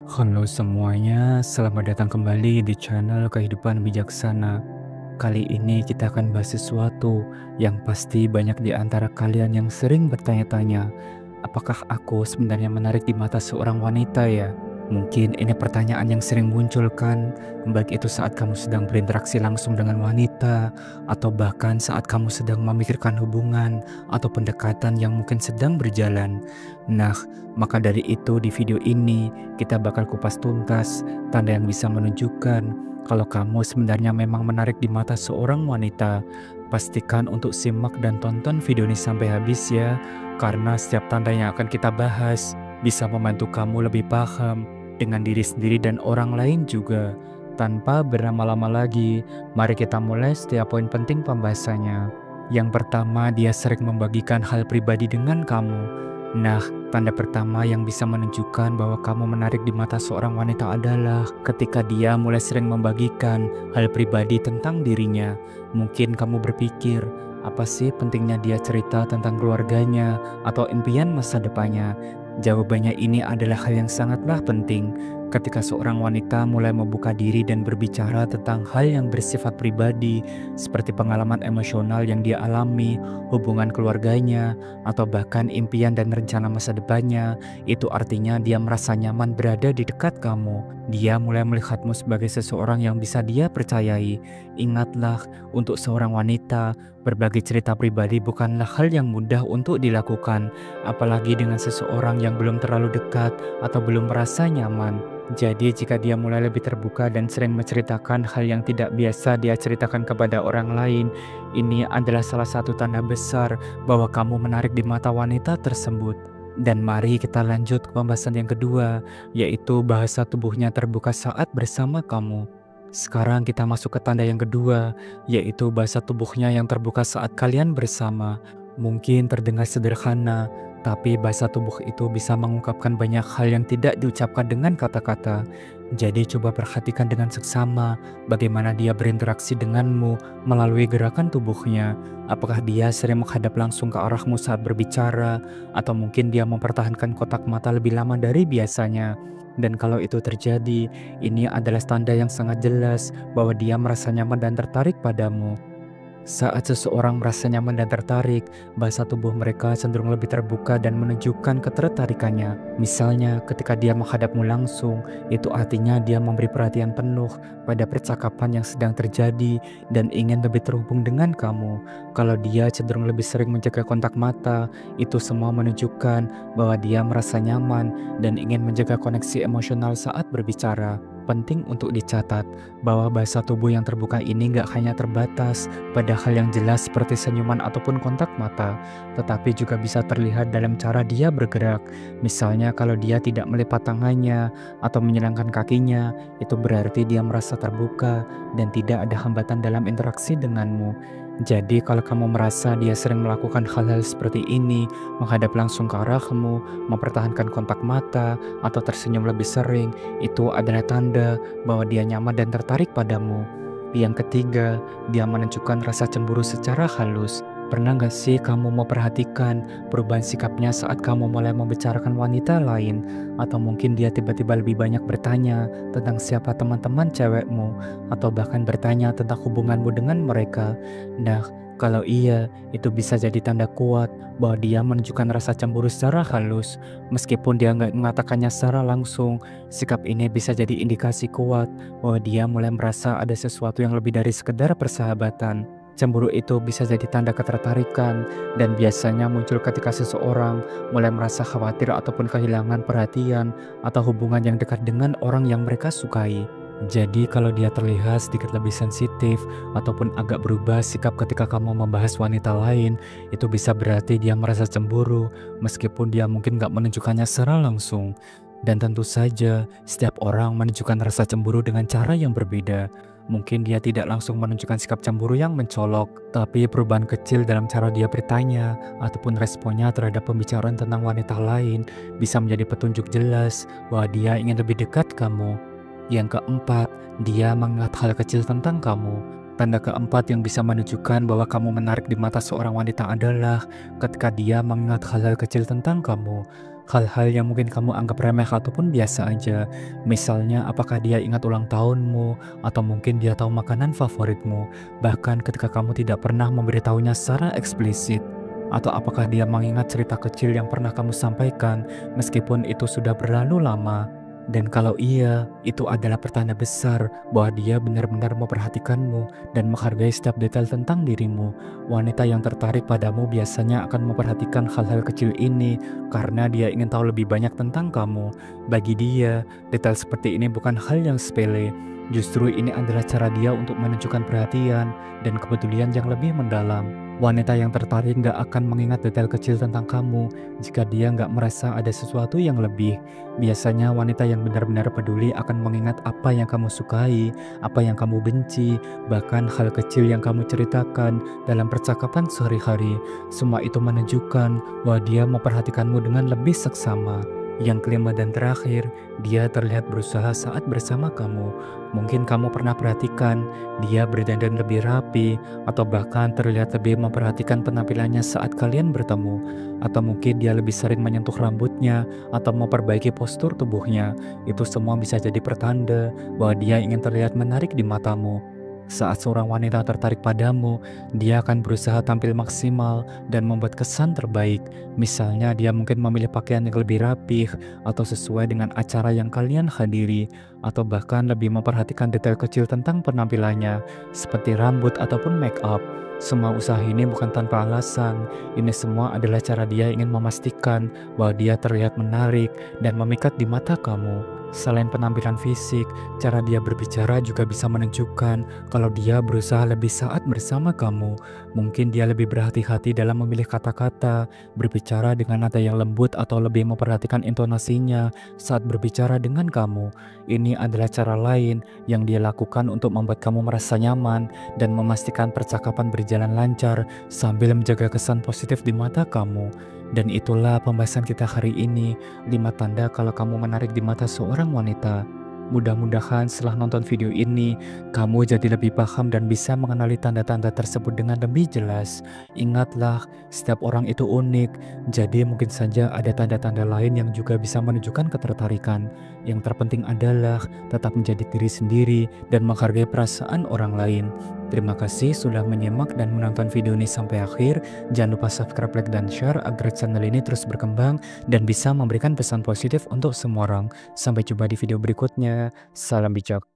Halo semuanya, selamat datang kembali di channel Kehidupan Bijaksana. Kali ini kita akan bahas sesuatu yang pasti banyak di antara kalian yang sering bertanya-tanya. Apakah aku sebenarnya menarik di mata seorang wanita ya? Mungkin ini pertanyaan yang sering muncul kan, baik itu saat kamu sedang berinteraksi langsung dengan wanita, atau bahkan saat kamu sedang memikirkan hubungan atau pendekatan yang mungkin sedang berjalan. Nah, maka dari itu di video ini kita bakal kupas tuntas tanda yang bisa menunjukkan kalau kamu sebenarnya memang menarik di mata seorang wanita. Pastikan untuk simak dan tonton video ini sampai habis ya, karena setiap tanda yang akan kita bahas bisa membantu kamu lebih paham dengan diri sendiri dan orang lain juga. Tanpa berlama-lama lagi, mari kita mulai setiap poin penting pembahasannya. Yang pertama, dia sering membagikan hal pribadi dengan kamu. Nah, tanda pertama yang bisa menunjukkan bahwa kamu menarik di mata seorang wanita adalah ketika dia mulai sering membagikan hal pribadi tentang dirinya. Mungkin kamu berpikir, apa sih pentingnya dia cerita tentang keluarganya atau impian masa depannya? Jawabannya ini adalah hal yang sangatlah penting. Ketika seorang wanita mulai membuka diri dan berbicara tentang hal yang bersifat pribadi, seperti pengalaman emosional yang dia alami, hubungan keluarganya, atau bahkan impian dan rencana masa depannya, itu artinya dia merasa nyaman berada di dekat kamu. Dia mulai melihatmu sebagai seseorang yang bisa dia percayai. Ingatlah, untuk seorang wanita, berbagi cerita pribadi bukanlah hal yang mudah untuk dilakukan, apalagi dengan seseorang yang belum terlalu dekat atau belum merasa nyaman. Jadi jika dia mulai lebih terbuka dan sering menceritakan hal yang tidak biasa dia ceritakan kepada orang lain, ini adalah salah satu tanda besar bahwa kamu menarik di mata wanita tersebut. Dan mari kita lanjut ke pembahasan yang kedua, yaitu bahasa tubuhnya terbuka saat bersama kamu. Sekarang kita masuk ke tanda yang kedua, yaitu bahasa tubuhnya yang terbuka saat kalian bersama. Mungkin terdengar sederhana, tapi bahasa tubuh itu bisa mengungkapkan banyak hal yang tidak diucapkan dengan kata-kata. Jadi coba perhatikan dengan seksama bagaimana dia berinteraksi denganmu melalui gerakan tubuhnya. Apakah dia sering menghadap langsung ke arahmu saat berbicara, atau mungkin dia mempertahankan kotak mata lebih lama dari biasanya. Dan kalau itu terjadi, ini adalah tanda yang sangat jelas bahwa dia merasa nyaman dan tertarik padamu. Saat seseorang merasa nyaman dan tertarik, bahasa tubuh mereka cenderung lebih terbuka dan menunjukkan ketertarikannya. Misalnya, ketika dia menghadapmu langsung, itu artinya dia memberi perhatian penuh pada percakapan yang sedang terjadi dan ingin lebih terhubung dengan kamu. Kalau dia cenderung lebih sering menjaga kontak mata, itu semua menunjukkan bahwa dia merasa nyaman dan ingin menjaga koneksi emosional saat berbicara. Penting untuk dicatat bahwa bahasa tubuh yang terbuka ini gak hanya terbatas pada hal yang jelas seperti senyuman ataupun kontak mata, tetapi juga bisa terlihat dalam cara dia bergerak. Misalnya kalau dia tidak melipat tangannya atau menyilangkan kakinya, itu berarti dia merasa terbuka dan tidak ada hambatan dalam interaksi denganmu. Jadi kalau kamu merasa dia sering melakukan hal-hal seperti ini, menghadap langsung ke arahmu, mempertahankan kontak mata, atau tersenyum lebih sering, itu adalah tanda bahwa dia nyaman dan tertarik padamu. Yang ketiga, dia menunjukkan rasa cemburu secara halus. Pernah gak sih kamu memperhatikan perubahan sikapnya saat kamu mulai membicarakan wanita lain? Atau mungkin dia tiba-tiba lebih banyak bertanya tentang siapa teman-teman cewekmu, atau bahkan bertanya tentang hubunganmu dengan mereka. Nah, kalau iya, itu bisa jadi tanda kuat bahwa dia menunjukkan rasa cemburu secara halus. Meskipun dia nggak mengatakannya secara langsung, sikap ini bisa jadi indikasi kuat bahwa dia mulai merasa ada sesuatu yang lebih dari sekedar persahabatan. Cemburu itu bisa jadi tanda ketertarikan dan biasanya muncul ketika seseorang mulai merasa khawatir ataupun kehilangan perhatian atau hubungan yang dekat dengan orang yang mereka sukai. Jadi kalau dia terlihat sedikit lebih sensitif ataupun agak berubah sikap ketika kamu membahas wanita lain, itu bisa berarti dia merasa cemburu meskipun dia mungkin gak menunjukkannya secara langsung. Dan tentu saja setiap orang menunjukkan rasa cemburu dengan cara yang berbeda. Mungkin dia tidak langsung menunjukkan sikap cemburu yang mencolok, tapi perubahan kecil dalam cara dia bertanya ataupun responnya terhadap pembicaraan tentang wanita lain bisa menjadi petunjuk jelas bahwa dia ingin lebih dekat kamu. Yang keempat, dia mengingat hal kecil tentang kamu. Tanda keempat yang bisa menunjukkan bahwa kamu menarik di mata seorang wanita adalah ketika dia mengingat hal-hal kecil tentang kamu. hal-hal yang mungkin kamu anggap remeh ataupun biasa aja. Misalnya, apakah dia ingat ulang tahunmu, atau mungkin dia tahu makanan favoritmu, bahkan ketika kamu tidak pernah memberitahunya secara eksplisit. Atau apakah dia mengingat cerita kecil yang pernah kamu sampaikan, meskipun itu sudah berlalu lama. Dan kalau iya, itu adalah pertanda besar bahwa dia benar-benar memperhatikanmu dan menghargai setiap detail tentang dirimu. Wanita yang tertarik padamu biasanya akan memperhatikan hal-hal kecil ini karena dia ingin tahu lebih banyak tentang kamu. Bagi dia, detail seperti ini bukan hal yang sepele. Justru ini adalah cara dia untuk menunjukkan perhatian dan kepedulian yang lebih mendalam. Wanita yang tertarik nggak akan mengingat detail kecil tentang kamu jika dia nggak merasa ada sesuatu yang lebih. Biasanya wanita yang benar-benar peduli akan mengingat apa yang kamu sukai, apa yang kamu benci, bahkan hal kecil yang kamu ceritakan dalam percakapan sehari-hari. Semua itu menunjukkan bahwa dia memperhatikanmu dengan lebih seksama. Yang kelima dan terakhir, dia terlihat berusaha saat bersama kamu. Mungkin kamu pernah perhatikan, dia berdandan lebih rapi, atau bahkan terlihat lebih memperhatikan penampilannya saat kalian bertemu. Atau mungkin dia lebih sering menyentuh rambutnya, atau memperbaiki postur tubuhnya. Itu semua bisa jadi pertanda bahwa dia ingin terlihat menarik di matamu. Saat seorang wanita tertarik padamu, dia akan berusaha tampil maksimal dan membuat kesan terbaik. Misalnya, dia mungkin memilih pakaian yang lebih rapih atau sesuai dengan acara yang kalian hadiri, atau bahkan lebih memperhatikan detail kecil tentang penampilannya, seperti rambut ataupun make up. Semua usaha ini bukan tanpa alasan. Ini semua adalah cara dia ingin memastikan bahwa dia terlihat menarik dan memikat di mata kamu. Selain penampilan fisik, cara dia berbicara juga bisa menunjukkan kalau dia berusaha lebih saat bersama kamu. Mungkin dia lebih berhati-hati dalam memilih kata-kata, berbicara dengan nada yang lembut atau lebih memperhatikan intonasinya saat berbicara dengan kamu. Ini adalah cara lain yang dia lakukan untuk membuat kamu merasa nyaman dan memastikan percakapan berjalan lancar sambil menjaga kesan positif di mata kamu. Dan itulah pembahasan kita hari ini, 5 tanda kalau kamu menarik di mata seorang wanita. Mudah-mudahan setelah nonton video ini, kamu jadi lebih paham dan bisa mengenali tanda-tanda tersebut dengan lebih jelas. Ingatlah, setiap orang itu unik, jadi mungkin saja ada tanda-tanda lain yang juga bisa menunjukkan ketertarikan. Yang terpenting adalah tetap menjadi diri sendiri dan menghargai perasaan orang lain. Terima kasih sudah menyimak dan menonton video ini sampai akhir. Jangan lupa subscribe, like, dan share agar channel ini terus berkembang dan bisa memberikan pesan positif untuk semua orang. Sampai jumpa di video berikutnya. Salam bijak.